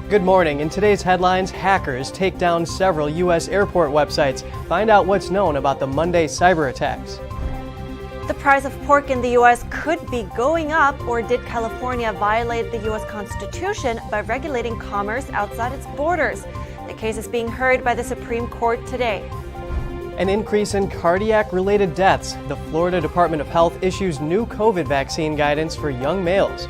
Good morning. In today's headlines, hackers take down several U.S. airport websites. Find out what's known about the Monday cyber attacks. The price of pork in the U.S. could be going up, or did California violate the U.S. Constitution by regulating commerce outside its borders? The case is being heard by the Supreme Court today. An increase in cardiac-related deaths. The Florida Department of Health issues new COVID vaccine guidance for young males.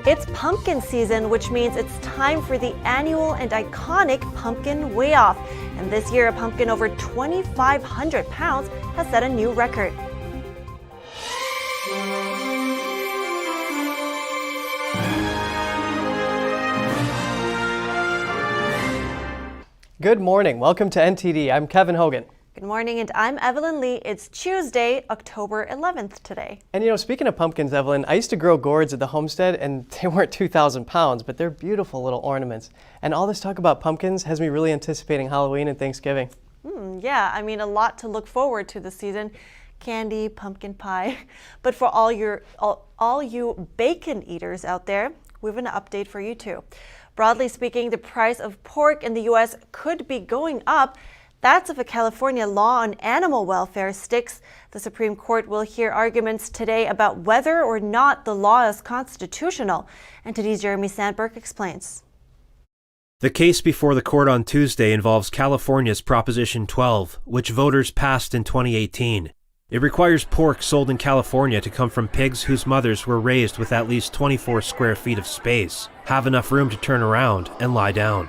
It's pumpkin season, which means it's time for the annual and iconic pumpkin weigh-off. And this year, a pumpkin over 2,500 pounds has set a new record. Good morning. Welcome to NTD. I'm Kevin Hogan. Good morning, and I'm Evelyn Lee. It's Tuesday, October 11th today. And speaking of pumpkins, Evelyn, I used to grow gourds at the homestead, and they weren't 2,000 pounds, but they're beautiful little ornaments. And all this talk about pumpkins has me really anticipating Halloween and Thanksgiving. Yeah, a lot to look forward to this season. Candy, pumpkin pie. But for all you bacon eaters out there, we have an update for you too. Broadly speaking, the price of pork in the U.S. could be going up. That's if a California law on animal welfare sticks. The Supreme Court will hear arguments today about whether or not the law is constitutional. NTD's Jeremy Sandberg explains. The case before the court on Tuesday involves California's Proposition 12, which voters passed in 2018. It requires pork sold in California to come from pigs whose mothers were raised with at least 24 square feet of space, have enough room to turn around, and lie down.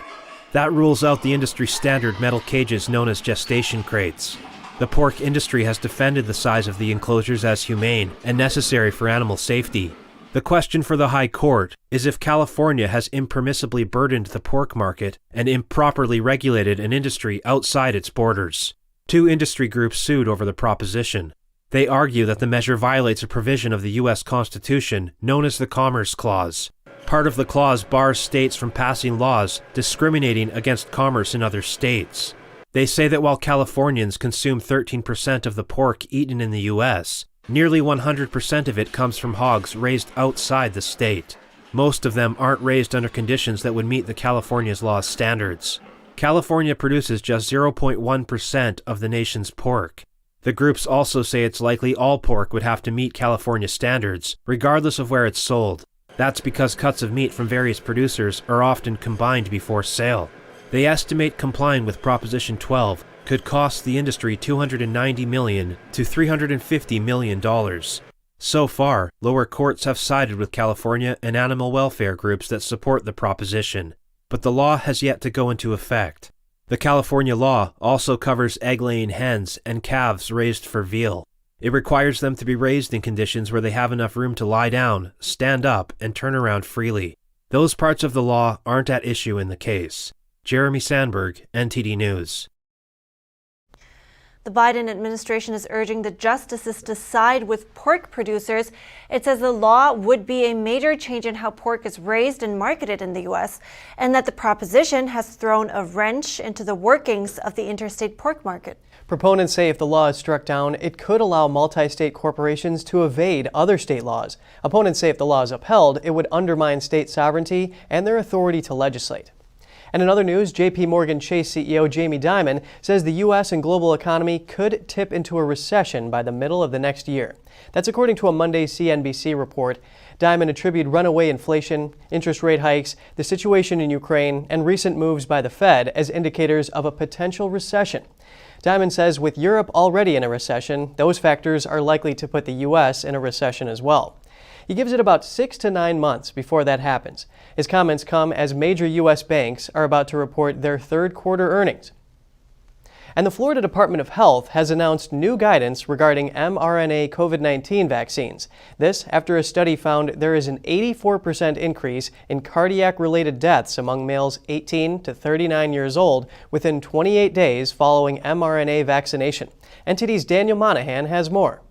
That rules out the industry standard metal cages known as gestation crates. The pork industry has defended the size of the enclosures as humane and necessary for animal safety. The question for the High Court is if California has impermissibly burdened the pork market and improperly regulated an industry outside its borders. Two industry groups sued over the proposition. They argue that the measure violates a provision of the U.S. Constitution known as the Commerce Clause. Part of the clause bars states from passing laws discriminating against commerce in other states. They say that while Californians consume 13% of the pork eaten in the U.S., nearly 100% of it comes from hogs raised outside the state. Most of them aren't raised under conditions that would meet the California's law's standards. California produces just 0.1% of the nation's pork. The groups also say it's likely all pork would have to meet California standards, regardless of where it's sold. That's because cuts of meat from various producers are often combined before sale. They estimate complying with Proposition 12 could cost the industry $290 million to $350 million. So far, lower courts have sided with California and animal welfare groups that support the proposition, but the law has yet to go into effect. The California law also covers egg-laying hens and calves raised for veal. It requires them to be raised in conditions where they have enough room to lie down, stand up, and turn around freely. Those parts of the law aren't at issue in the case. Jeremy Sandberg, NTD News. The Biden administration is urging the justices to side with pork producers. It says the law would be a major change in how pork is raised and marketed in the U.S., and that the proposition has thrown a wrench into the workings of the interstate pork market. Proponents say if the law is struck down, it could allow multi-state corporations to evade other state laws. Opponents say if the law is upheld, it would undermine state sovereignty and their authority to legislate. And in other news, JPMorgan Chase CEO Jamie Dimon says the U.S. and global economy could tip into a recession by the middle of the next year. That's according to a Monday CNBC report. Dimon attributed runaway inflation, interest rate hikes, the situation in Ukraine, and recent moves by the Fed as indicators of a potential recession. Dimon says with Europe already in a recession, those factors are likely to put the U.S. in a recession as well. He gives it about 6 to 9 months before that happens. His comments come as major U.S. banks are about to report their third quarter earnings. And the Florida Department of Health has announced new guidance regarding mRNA COVID-19 vaccines. This after a study found there is an 84% increase in cardiac-related deaths among males 18 to 39 years old within 28 days following mRNA vaccination. NTD's Daniel Monahan has more.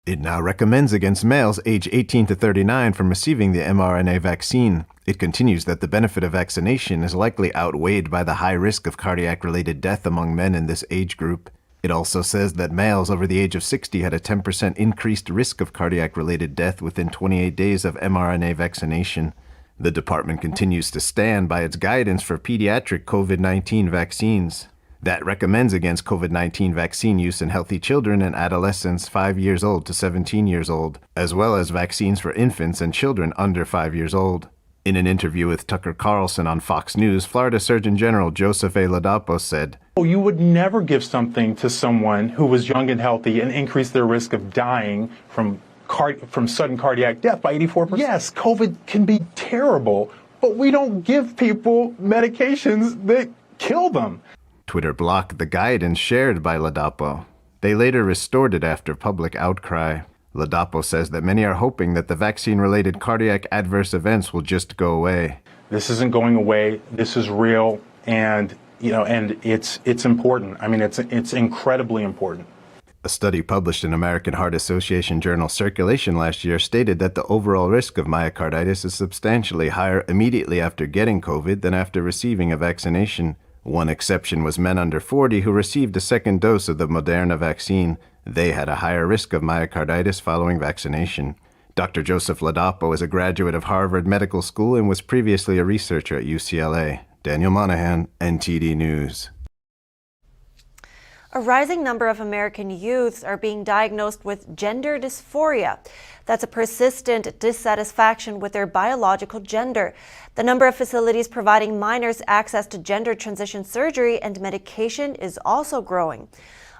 It now recommends against males age 18 to 39 from receiving the mRNA vaccine. It continues that the benefit of vaccination is likely outweighed by the high risk of cardiac-related death among men in this age group. It also says that males over the age of 60 had a 10% increased risk of cardiac-related death within 28 days of mRNA vaccination. The department continues to stand by its guidance for pediatric COVID-19 vaccines that recommends against COVID-19 vaccine use in healthy children and adolescents 5 years old to 17 years old, as well as vaccines for infants and children under 5 years old. In an interview with Tucker Carlson on Fox News, Florida Surgeon General Joseph A. Ladapo said, You would never give something to someone who was young and healthy and increase their risk of dying from sudden cardiac death by 84%. Yes, COVID can be terrible, but we don't give people medications that kill them. Twitter blocked the guidance shared by Ladapo. They later restored it after public outcry. Ladapo says that many are hoping that the vaccine-related cardiac adverse events will just go away. This isn't going away. This is real, and it's important. I mean, it's incredibly important. A study published in American Heart Association journal Circulation last year stated that the overall risk of myocarditis is substantially higher immediately after getting COVID than after receiving a vaccination. One exception was men under 40 who received a second dose of the Moderna vaccine. They had a higher risk of myocarditis following vaccination. Dr. Joseph Ladapo is a graduate of Harvard Medical School and was previously a researcher at UCLA. Daniel Monahan, NTD News. A rising number of American youths are being diagnosed with gender dysphoria. That's a persistent dissatisfaction with their biological gender. The number of facilities providing minors access to gender transition surgery and medication is also growing.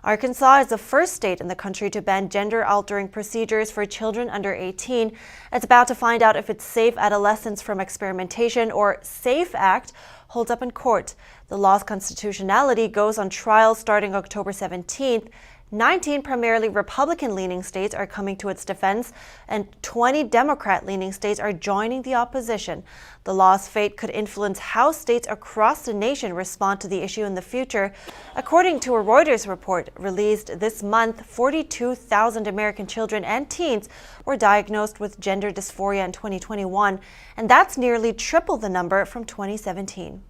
Arkansas is the first state in the country to ban gender-altering procedures for children under 18. It's about to find out if its Safe Adolescents from Experimentation, or SAFE Act, holds up in court. The law's constitutionality goes on trial starting October 17th. 19 primarily Republican-leaning states are coming to its defense, and 20 Democrat-leaning states are joining the opposition. The law's fate could influence how states across the nation respond to the issue in the future. According to a Reuters report released this month, 42,000 American children and teens were diagnosed with gender dysphoria in 2021, and that's nearly triple the number from 2017.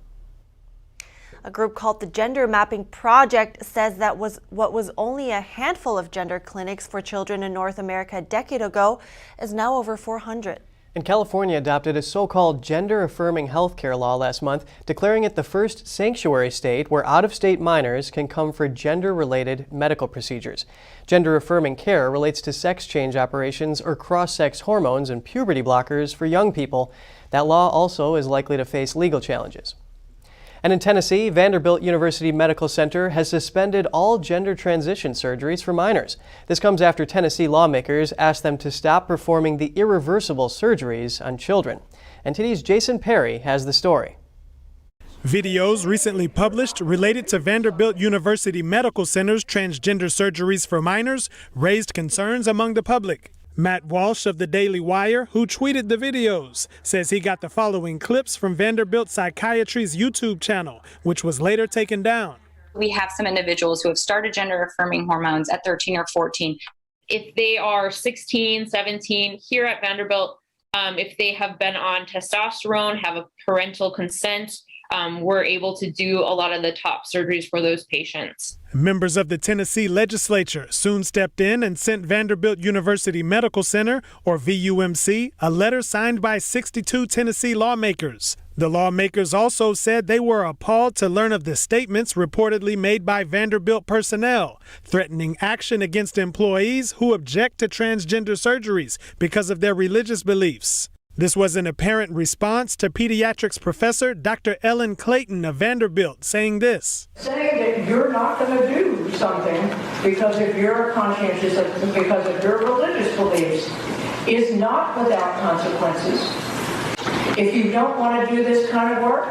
A group called the Gender Mapping Project says that what was only a handful of gender clinics for children in North America a decade ago is now over 400. And California adopted a so-called gender-affirming healthcare law last month, declaring it the first sanctuary state where out-of-state minors can come for gender-related medical procedures. Gender-affirming care relates to sex change operations or cross-sex hormones and puberty blockers for young people. That law also is likely to face legal challenges. And in Tennessee, Vanderbilt University Medical Center has suspended all gender transition surgeries for minors. This comes after Tennessee lawmakers asked them to stop performing the irreversible surgeries on children. NTD's Jason Perry has the story. Videos recently published related to Vanderbilt University Medical Center's transgender surgeries for minors raised concerns among the public. Matt Walsh of the Daily Wire, who tweeted the videos, says he got the following clips from Vanderbilt Psychiatry's YouTube channel, which was later taken down. We have some individuals who have started gender-affirming hormones at 13 or 14. If they are 16, 17, here at Vanderbilt, if they have been on testosterone, have a parental consent, we're able to do a lot of the top surgeries for those patients. Members of the Tennessee legislature soon stepped in and sent Vanderbilt University Medical Center, or VUMC, a letter signed by 62 Tennessee lawmakers. The lawmakers also said they were appalled to learn of the statements reportedly made by Vanderbilt personnel, threatening action against employees who object to transgender surgeries because of their religious beliefs. This was an apparent response to pediatrics professor Dr. Ellen Clayton of Vanderbilt saying this. Saying that you're not going to do something because of your conscientious, because of your religious beliefs is not without consequences. If you don't want to do this kind of work,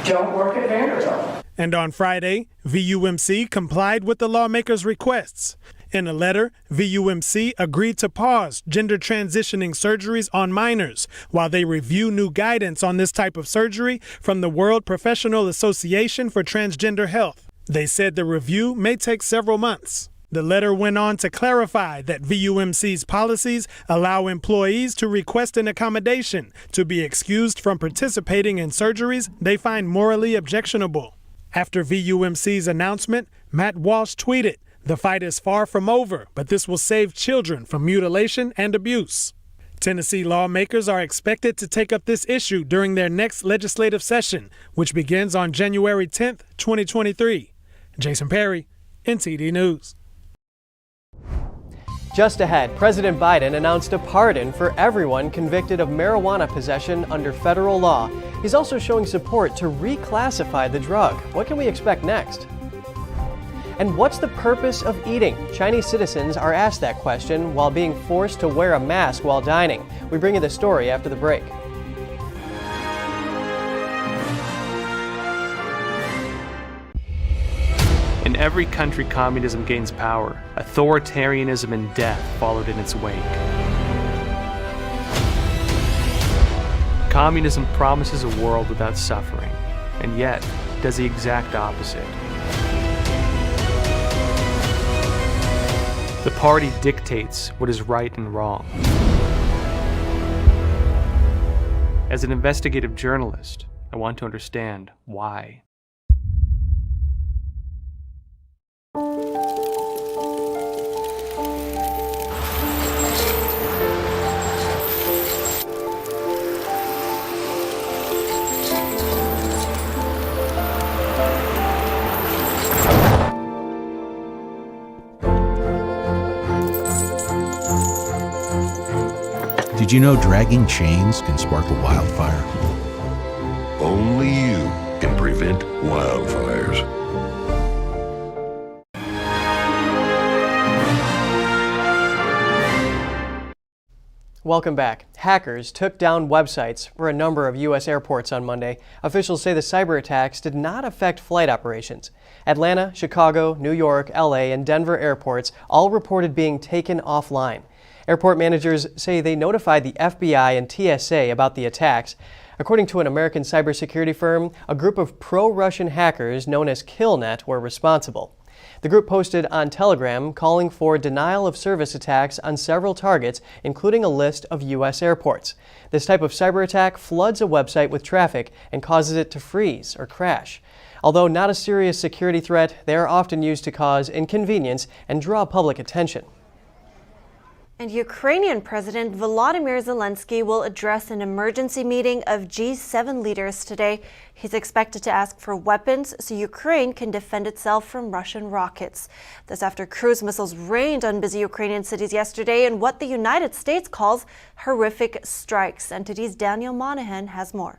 don't work at Vanderbilt. And on Friday, VUMC complied with the lawmakers' requests. In a letter, VUMC agreed to pause gender transitioning surgeries on minors while they review new guidance on this type of surgery from the World Professional Association for Transgender Health. They said the review may take several months. The letter went on to clarify that VUMC's policies allow employees to request an accommodation to be excused from participating in surgeries they find morally objectionable. After VUMC's announcement, Matt Walsh tweeted, "The fight is far from over, but this will save children from mutilation and abuse." Tennessee lawmakers are expected to take up this issue during their next legislative session, which begins on January 10th, 2023. Jason Perry, NTD News. Just ahead, President Biden announced a pardon for everyone convicted of marijuana possession under federal law. He's also showing support to reclassify the drug. What can we expect next? And what's the purpose of eating? Chinese citizens are asked that question while being forced to wear a mask while dining. We bring you the story after the break. In every country communism gains power, authoritarianism and death followed in its wake. Communism promises a world without suffering, and yet does the exact opposite. The party dictates what is right and wrong. As an investigative journalist, I want to understand why. Did you know dragging chains can spark a wildfire? Only you can prevent wildfires. Welcome back. Hackers took down websites for a number of U.S. airports on Monday. Officials say the cyber attacks did not affect flight operations. Atlanta, Chicago, New York, L.A., and Denver airports all reported being taken offline. Airport managers say they notified the FBI and TSA about the attacks. According to an American cybersecurity firm, a group of pro-Russian hackers known as KillNet were responsible. The group posted on Telegram calling for denial of service attacks on several targets, including a list of U.S. airports. This type of cyber attack floods a website with traffic and causes it to freeze or crash. Although not a serious security threat, they are often used to cause inconvenience and draw public attention. And Ukrainian President Volodymyr Zelensky will address an emergency meeting of G7 leaders today. He's expected to ask for weapons so Ukraine can defend itself from Russian rockets. This after cruise missiles rained on busy Ukrainian cities yesterday in what the United States calls horrific strikes. NTD's Daniel Monahan has more.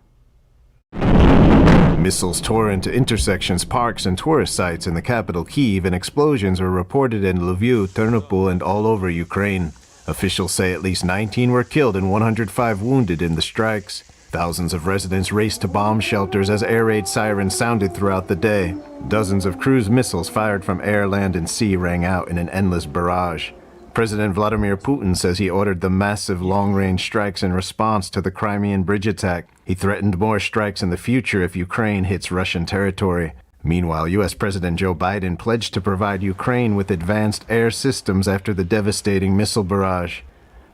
Missiles tore into intersections, parks, and tourist sites in the capital Kyiv, and explosions were reported in Lviv, Ternopil, and all over Ukraine. Officials say at least 19 were killed and 105 wounded in the strikes. Thousands of residents raced to bomb shelters as air raid sirens sounded throughout the day. Dozens of cruise missiles fired from air, land, and sea rang out in an endless barrage. President Vladimir Putin says he ordered the massive long-range strikes in response to the Crimean bridge attack. He threatened more strikes in the future if Ukraine hits Russian territory. Meanwhile, U.S. President Joe Biden pledged to provide Ukraine with advanced air systems after the devastating missile barrage.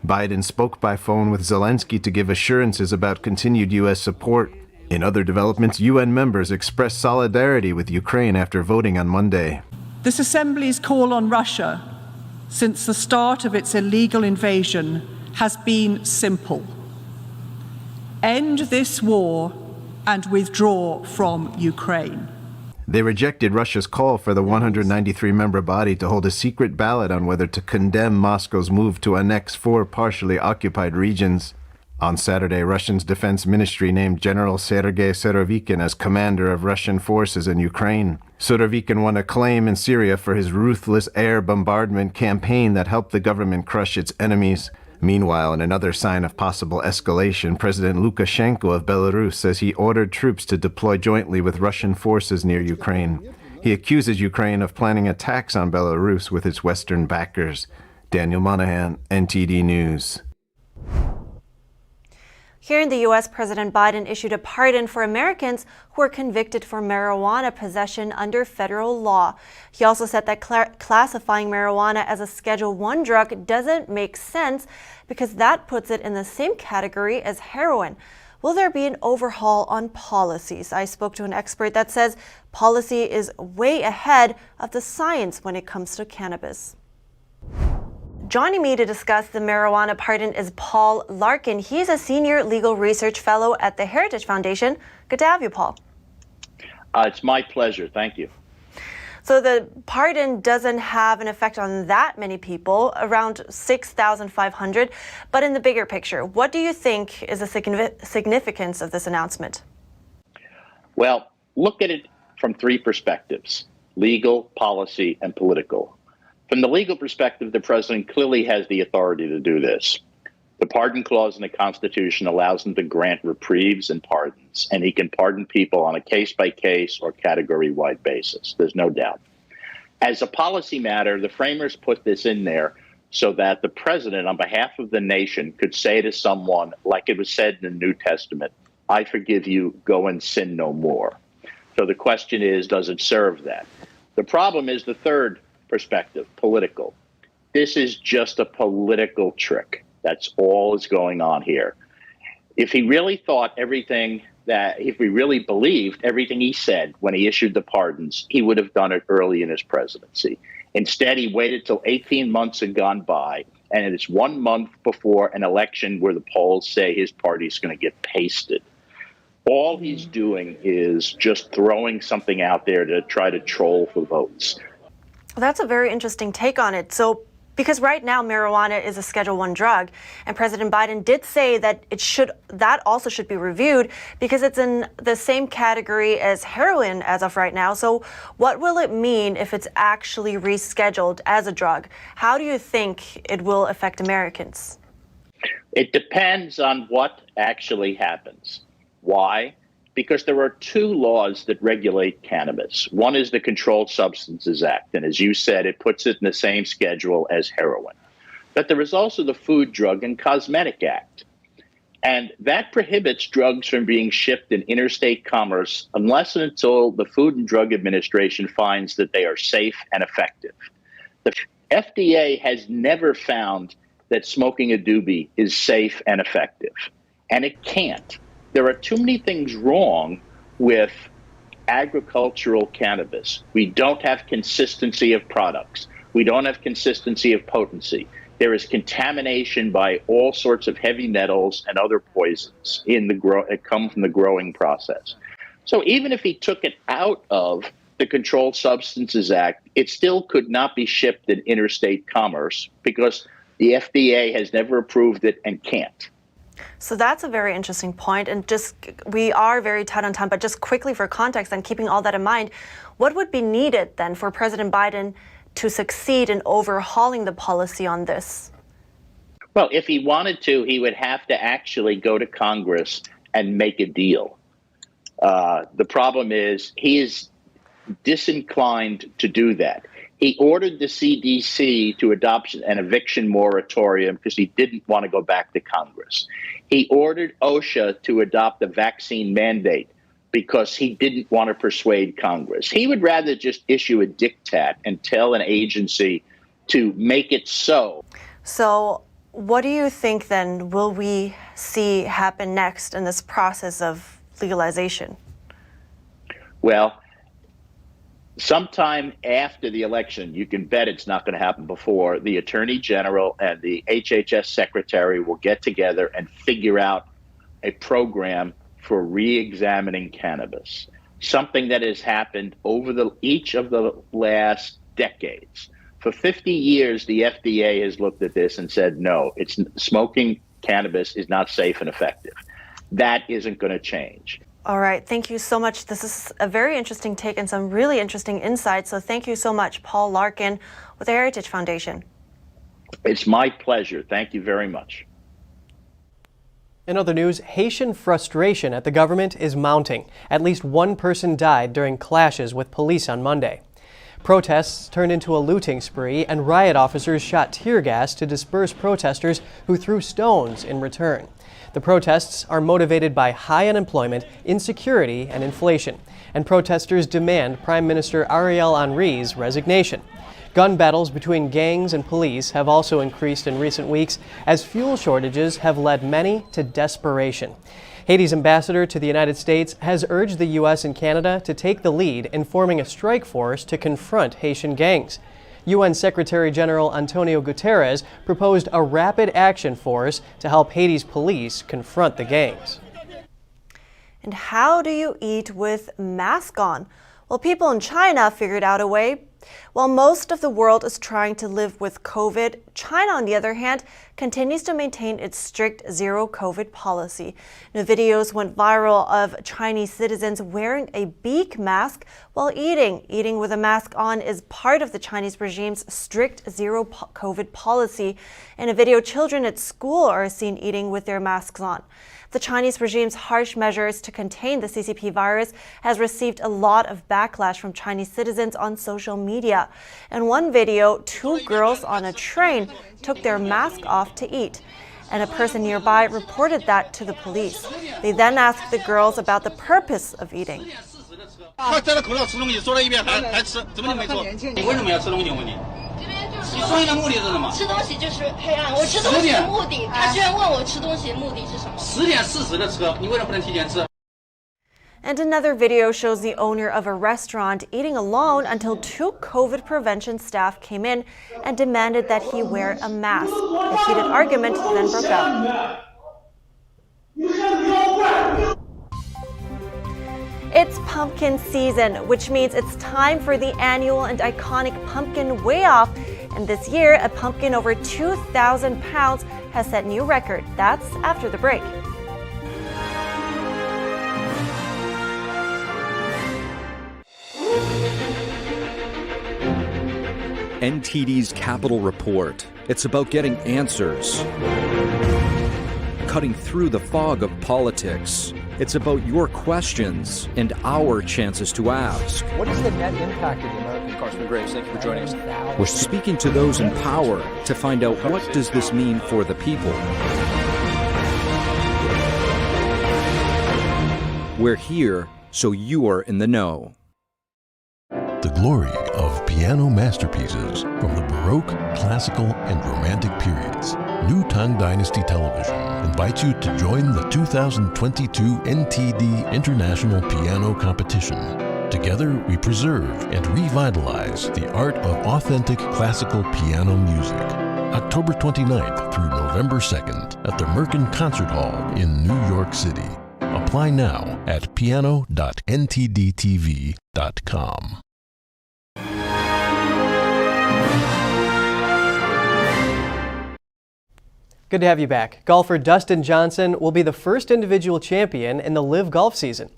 Biden spoke by phone with Zelensky to give assurances about continued U.S. support. In other developments, UN members expressed solidarity with Ukraine after voting on Monday. This Assembly's call on Russia since the start of its illegal invasion has been simple. End this war and withdraw from Ukraine. They rejected Russia's call for the 193-member body to hold a secret ballot on whether to condemn Moscow's move to annex 4 partially occupied regions. On Saturday, Russia's defense ministry named General Sergei Surovikin as commander of Russian forces in Ukraine. Surovikin won acclaim in Syria for his ruthless air bombardment campaign that helped the government crush its enemies. Meanwhile, in another sign of possible escalation, President Lukashenko of Belarus says he ordered troops to deploy jointly with Russian forces near Ukraine. He accuses Ukraine of planning attacks on Belarus with its Western backers. Daniel Monahan, NTD News. Here in the U.S., President Biden issued a pardon for Americans who were convicted for marijuana possession under federal law. He also said that classifying marijuana as a Schedule I drug doesn't make sense because that puts it in the same category as heroin. Will there be an overhaul on policies? I spoke to an expert that says policy is way ahead of the science when it comes to cannabis. Joining me to discuss the marijuana pardon is Paul Larkin. He's a senior legal research fellow at the Heritage Foundation. Good to have you, Paul. It's my pleasure. Thank you. So the pardon doesn't have an effect on that many people, around 6,500. But in the bigger picture, what do you think is the significance of this announcement? Well, look at it from three perspectives: legal, policy, and political. From the legal perspective, the president clearly has the authority to do this. The pardon clause in the Constitution allows him to grant reprieves and pardons, and he can pardon people on a case-by-case or category-wide basis. There's no doubt. As a policy matter, the framers put this in there so that the president, on behalf of the nation, could say to someone, like it was said in the New Testament, "I forgive you, go and sin no more." So the question is, does it serve that? The problem is the third perspective, political. This is just a political trick. That's all is going on here. If he really thought everything if we really believed everything he said when he issued the pardons, he would have done it early in his presidency. Instead, he waited till 18 months had gone by, and it's 1 month before an election where the polls say his party's going to get pasted. All he's doing is just throwing something out there to try to troll for votes. Well, that's a very interesting take on it. So, because right now marijuana is a Schedule I drug, and President Biden did say that that also should be reviewed because it's in the same category as heroin as of right now. So what will it mean if it's actually rescheduled as a drug? How do you think it will affect Americans? It depends on what actually happens. Why? Because there are two laws that regulate cannabis. One is the Controlled Substances Act, and as you said, it puts it in the same schedule as heroin. But there is also the Food, Drug, and Cosmetic Act, and that prohibits drugs from being shipped in interstate commerce unless and until the Food and Drug Administration finds that they are safe and effective. The FDA has never found that smoking a doobie is safe and effective, and it can't. There are too many things wrong with agricultural cannabis. We don't have consistency of products. We don't have consistency of potency. There is contamination by all sorts of heavy metals and other poisons that come from the growing process. So even if he took it out of the Controlled Substances Act, it still could not be shipped in interstate commerce because the FDA has never approved it and can't. So that's a very interesting point. And we are very tight on time, but just quickly for context and keeping all that in mind, what would be needed then for President Biden to succeed in overhauling the policy on this? Well, if he wanted to, he would have to actually go to Congress and make a deal. The problem is he is disinclined to do that. He ordered the CDC to adopt an eviction moratorium because he didn't want to go back to Congress. He ordered OSHA to adopt a vaccine mandate because he didn't want to persuade Congress. He would rather just issue a diktat and tell an agency to make it so. So what do you think then will we see happen next in this process of legalization? Well, sometime after the election, you can bet it's not going to happen before, the Attorney General and the HHS Secretary will get together and figure out a program for re-examining cannabis, something that has happened over each of the last decades. For 50 years, the FDA has looked at this and said, no, smoking cannabis is not safe and effective. That isn't going to change. All right. Thank you so much. This is a very interesting take and some really interesting insights. So thank you so much, Paul Larkin with the Heritage Foundation. It's my pleasure. Thank you very much. In other news, Haitian frustration at the government is mounting. At least one person died during clashes with police on Monday. Protests turned into a looting spree, and riot officers shot tear gas to disperse protesters who threw stones in return. The protests are motivated by high unemployment, insecurity, and inflation, and protesters demand Prime Minister Ariel Henry's resignation. Gun battles between gangs and police have also increased in recent weeks as fuel shortages have led many to desperation. Haiti's ambassador to the United States has urged the U.S. and Canada to take the lead in forming a strike force to confront Haitian gangs. UN Secretary General Antonio Guterres proposed a rapid action force to help Haiti's police confront the gangs. And how do you eat with mask on? Well, people in China figured out a way. While most of the world is trying to live with COVID, China, on the other hand, continues to maintain its strict zero COVID policy. Now, videos went viral of Chinese citizens wearing a beak mask while eating. Eating with a mask on is part of the Chinese regime's strict zero COVID policy. In a video, children at school are seen eating with their masks on. The Chinese regime's harsh measures to contain the CCP virus has received a lot of backlash from Chinese citizens on social media. In one video, two girls on a train took their mask off to eat, and a person nearby reported that to the police. They then asked the girls about the purpose of eating. And another video shows the owner of a restaurant eating alone until two COVID prevention staff came in and demanded that he wear a mask. A heated argument then broke out. It's pumpkin season, which means it's time for the annual and iconic pumpkin weigh-off. And this year, a pumpkin over 2,000 pounds has set new record. That's after the break. NTD's Capital Report. It's about getting answers, cutting through the fog of politics. It's about your questions and our chances to ask. What is the net impact of the American Carson Graves? Thank you for joining us. We're speaking to those in power to find out what does this mean for the people. We're here so you are in the know. The glory of piano masterpieces from the Baroque, Classical, and Romantic periods. New Tang Dynasty Television invites you to join the 2022 NTD International Piano Competition. Together, we preserve and revitalize the art of authentic classical piano music. October 29th through November 2nd at the Merkin Concert Hall in New York City. Apply now at piano.ntdtv.com. Good to have you back. Golfer Dustin Johnson will be the first individual champion in the LIV golf season.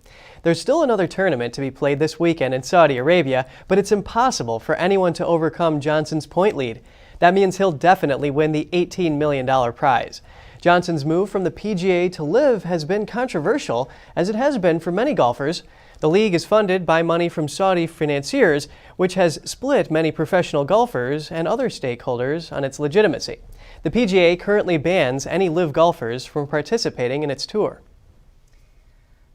There's still another tournament to be played this weekend in Saudi Arabia, but it's impossible for anyone to overcome Johnson's point lead. That means he'll definitely win the $18 million prize. Johnson's move from the PGA to LIV has been controversial, as it has been for many golfers. The league is funded by money from Saudi financiers, which has split many professional golfers and other stakeholders on its legitimacy. The PGA currently bans any LIV golfers from participating in its tour.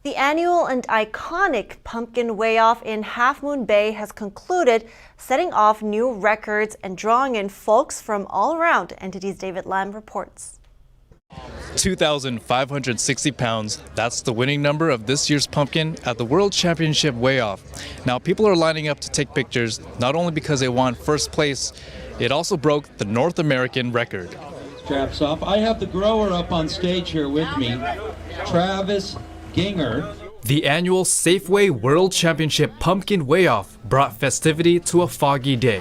The annual and iconic pumpkin weigh-off in Half Moon Bay has concluded, setting off new records and drawing in folks from all around. NTD's David Lamb reports. 2,560 pounds. That's the winning number of this year's pumpkin at the World Championship weigh-off. Now, people are lining up to take pictures, not only because they won first place, it also broke the North American record. Straps off. I have the grower up on stage here with me, Travis Ginger. The annual Safeway World Championship Pumpkin Weigh-Off brought festivity to a foggy day.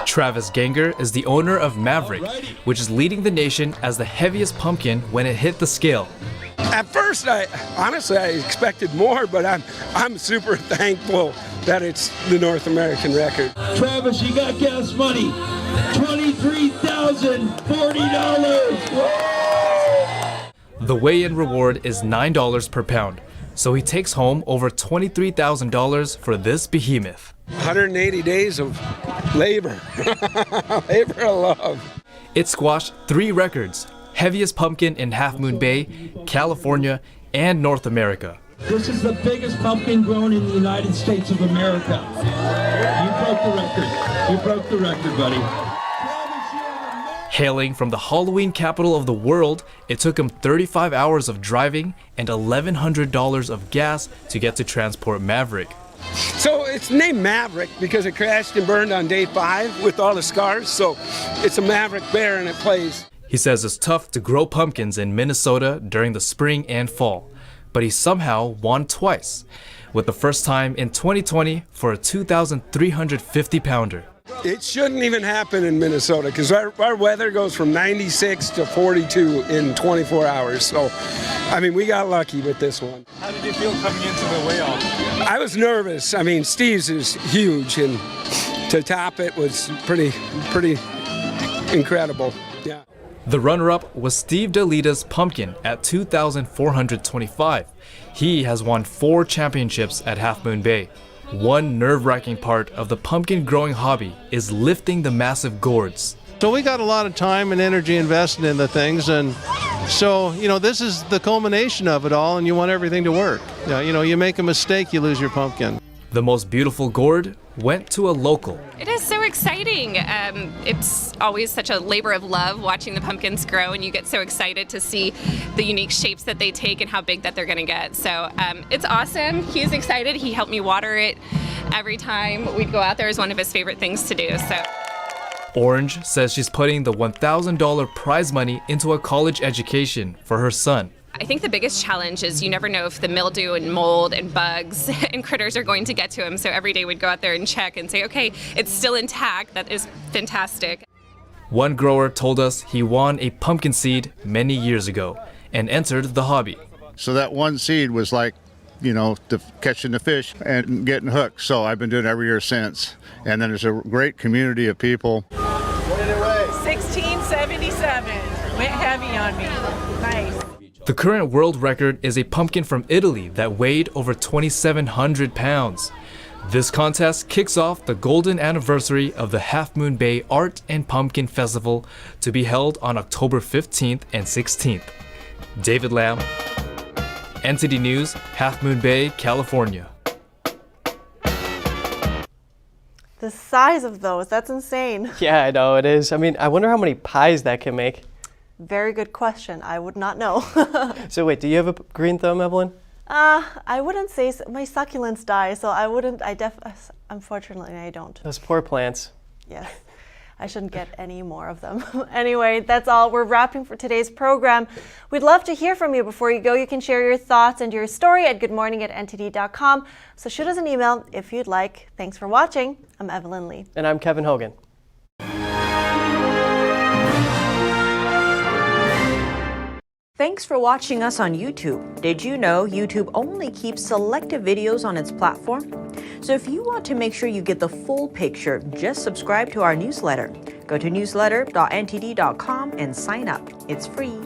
Travis Ganger is the owner of Maverick, which is leading the nation as the heaviest pumpkin when it hit the scale. At first, I expected more, but I'm super thankful that it's the North American record. Travis, you got gas money. $23,040. The weigh-in reward is $9 per pound, so he takes home over $23,000 for this behemoth. 180 days of labor. Labor of love. It squashed 3 records: heaviest pumpkin in Half Moon Bay, California, and North America. This is the biggest pumpkin grown in the United States of America. You broke the record. You broke the record, buddy. Hailing from the Halloween capital of the world, it took him 35 hours of driving and $1,100 of gas to get to transport Maverick. So it's named Maverick because it crashed and burned on day 5 with all the scars. So it's a Maverick bear and it plays. He says it's tough to grow pumpkins in Minnesota during the spring and fall, but he somehow won twice, with the first time in 2020 for a 2,350 pounder. It shouldn't even happen in Minnesota because our weather goes from 96 to 42 in 24 hours. So, I mean, we got lucky with this one. How did you feel coming into the weigh-off? I was nervous. I mean, Steve's is huge, and to top it was pretty incredible. Yeah. The runner-up was Steve DeLita's pumpkin at 2,425. He has won 4 championships at Half Moon Bay. One nerve-wracking part of the pumpkin growing hobby is lifting the massive gourds. So we got a lot of time and energy invested in the things, and so, this is the culmination of it all, and you want everything to work. You make a mistake, you lose your pumpkin. The most beautiful gourd went to a local. It is so exciting. It's always such a labor of love watching the pumpkins grow, and you get so excited to see the unique shapes that they take and how big that they're going to get. So it's awesome. He's excited. He helped me water it every time we'd go out there. Is one of his favorite things to do. So. Orange says she's putting the $1,000 prize money into a college education for her son. I think the biggest challenge is you never know if the mildew and mold and bugs and critters are going to get to him. So every day we'd go out there and check and say, okay, it's still intact. That is fantastic. One grower told us he won a pumpkin seed many years ago and entered the hobby. So that one seed was like, catching the fish and getting hooked. So I've been doing it every year since. And then there's a great community of people. 1677. Went heavy on me. Nice. The current world record is a pumpkin from Italy that weighed over 2,700 pounds. This contest kicks off the golden anniversary of the Half Moon Bay Art and Pumpkin Festival to be held on October 15th and 16th. David Lamb, NTD News, Half Moon Bay, California. The size of those, that's insane. Yeah, I know it is. I mean, I wonder how many pies that can make. Very good question. I would not know. So wait, do you have a green thumb, Evelyn? I wouldn't say so. My succulents die, so I wouldn't. Unfortunately, I don't. Those poor plants. Yes, I shouldn't get any more of them. Anyway, that's all. We're wrapping for today's program. We'd love to hear from you. Before you go, you can share your thoughts and your story at goodmorning@ntd.com. So shoot us an email if you'd like. Thanks for watching. I'm Evelyn Lee. And I'm Kevin Hogan. Thanks for watching us on YouTube. Did you know YouTube only keeps selective videos on its platform? So if you want to make sure you get the full picture, just subscribe to our newsletter. Go to newsletter.ntd.com and sign up. It's free.